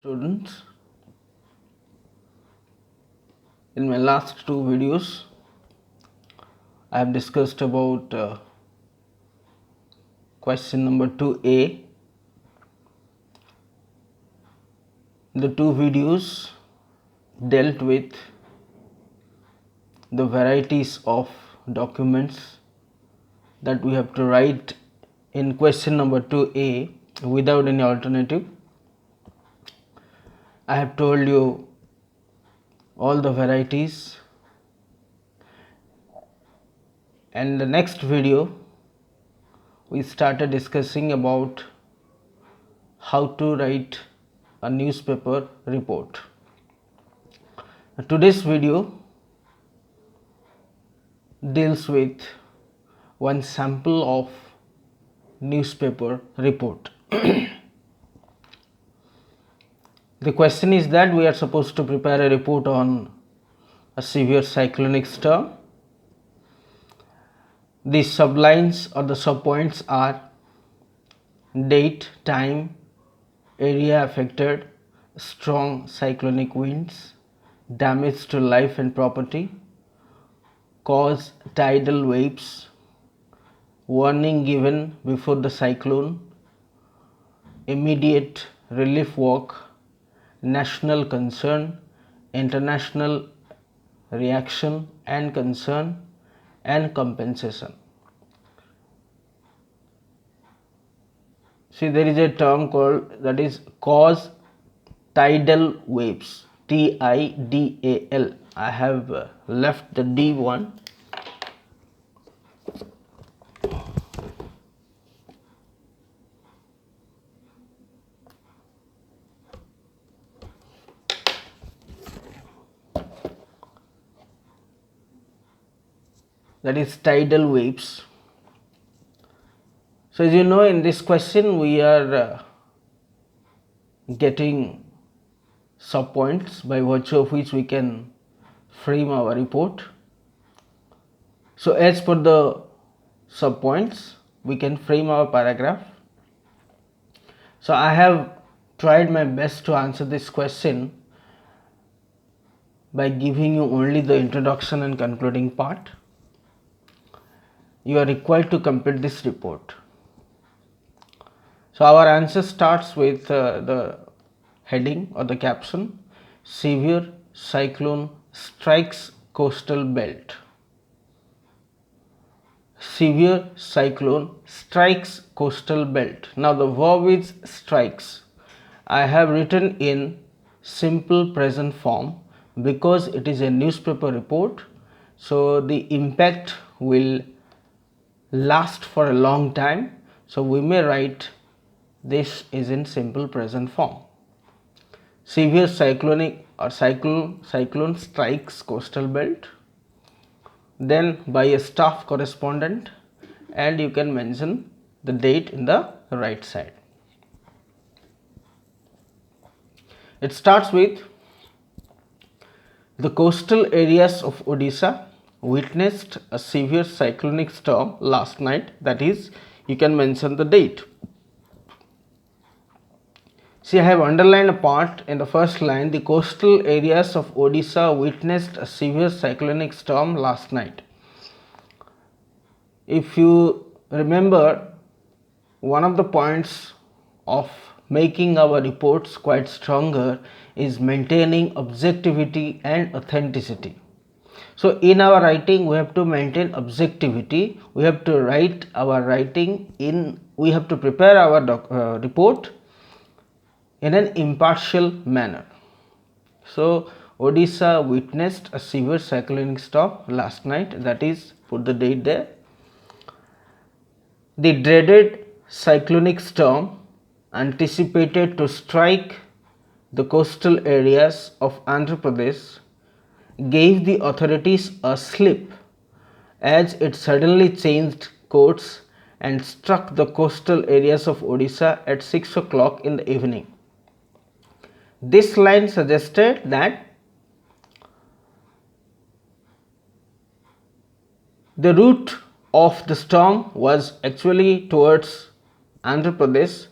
Students, in my last two videos I have discussed about question number 2a. The two videos dealt with the varieties of documents that we have to write in question number 2a without any alternative. I have told you all the varieties, and in the next video we started discussing about how to write a newspaper report. Today's video deals with one sample of newspaper report. The question is that we are supposed to prepare a report on a severe cyclonic storm. The sublines or the subpoints are date, time, area affected, strong cyclonic winds, damage to life and property, cause tidal waves, warning given before the cyclone, immediate relief work, national concern, international reaction and concern, and compensation. See, there is a term called that is cause tidal waves, TIDAL. I have left the D one. That is tidal waves. So as you know, in this question we are getting subpoints by virtue of which we can frame our report. So as per the subpoints we can frame our paragraph. So I have tried my best to answer this question by giving you only the introduction and concluding part. You are required to complete this report. So our answer starts with the heading or the caption: severe cyclone strikes coastal belt. Severe cyclone strikes coastal belt. Now the verb is strikes. I have written in simple present form because it is a newspaper report, so the impact will last for a long time, so we may write this is in simple present form. Severe cyclonic or cyclone strikes coastal belt, then by a staff correspondent, and you can mention the date in the right side. It starts with the coastal areas of Odisha witnessed a severe cyclonic storm last night. That is, you can mention the date. See, I have underlined a part in the first line: the coastal areas of Odisha witnessed a severe cyclonic storm last night. If you remember, one of the points of making our reports quite stronger is maintaining objectivity and authenticity. So in our writing we have to maintain objectivity, we have to write our writing in, we have to prepare our report in an impartial manner. So Odisha witnessed a severe cyclonic storm last night, that is, put the date there. The dreaded cyclonic storm anticipated to strike the coastal areas of Andhra Pradesh gave the authorities a slip as it suddenly changed course and struck the coastal areas of Odisha at 6 o'clock in the evening. This line suggested that the route of the storm was actually towards Andhra Pradesh,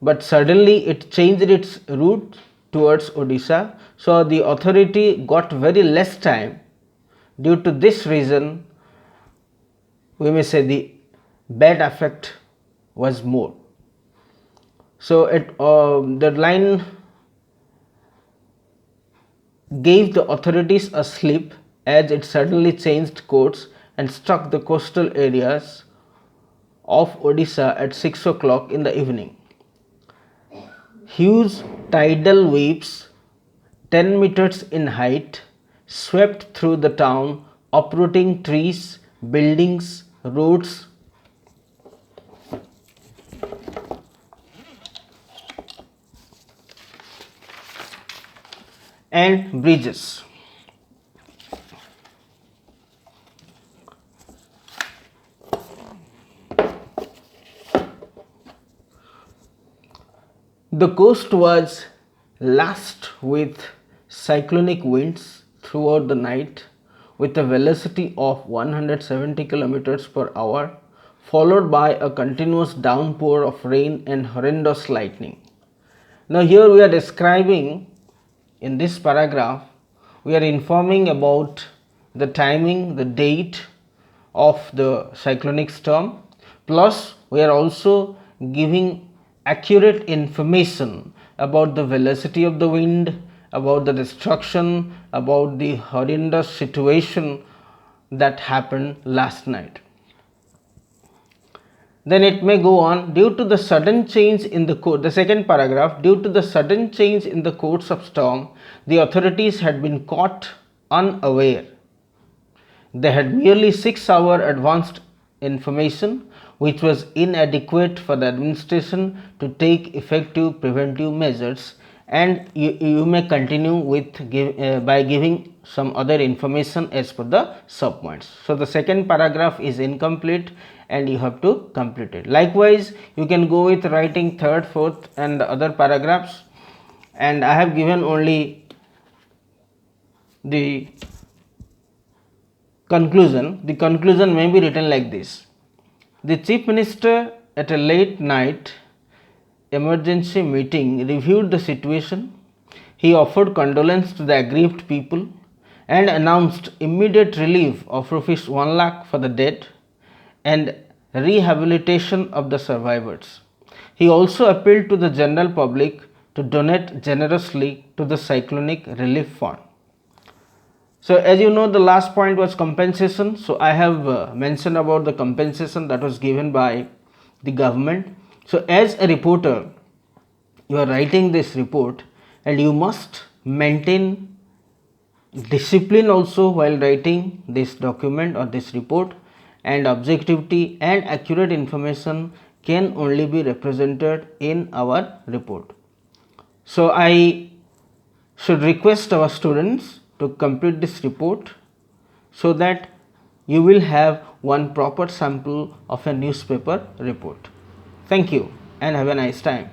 but suddenly it changed its route towards Odisha. So the authority got very less time. Due to this reason, we may say the bad effect was more. So the line gave the authorities a slip as it suddenly changed course and struck the coastal areas of Odisha at 6 o'clock in the evening. Huge tidal waves, 10 meters in height, swept through the town, uprooting trees, buildings, roads, and bridges. The coast was lashed with cyclonic winds throughout the night with a velocity of 170 kilometers per hour, followed by a continuous downpour of rain and horrendous lightning. Now here we are describing, in this paragraph, we are informing about the timing, the date of the cyclonic storm, plus we are also giving accurate information about the velocity of the wind, about the destruction, about the horrendous situation that happened last night. Then it may go on, due to the sudden change in the course, the second paragraph, due to the sudden change in the course of storm, the authorities had been caught unaware. They had merely 6-hour advanced information, which was inadequate for the administration to take effective preventive measures, and you may continue with by giving some other information as per the subpoints. So the second paragraph is incomplete and you have to complete it. Likewise, you can go with writing third, fourth and the other paragraphs, and I have given only the conclusion. The conclusion may be written like this: the Chief Minister at a late night emergency meeting reviewed the situation. He offered condolence to the aggrieved people and announced immediate relief of rupees 1 lakh for the dead and rehabilitation of the survivors. He also appealed to the general public to donate generously to the cyclonic relief fund. So as you know, the last point was compensation. So I have mentioned about the compensation that was given by the government. So as a reporter, you are writing this report and you must maintain discipline also while writing this document or this report, and objectivity and accurate information can only be represented in our report. So I should request our students to complete this report so that you will have one proper sample of a newspaper report. Thank you and have a nice time.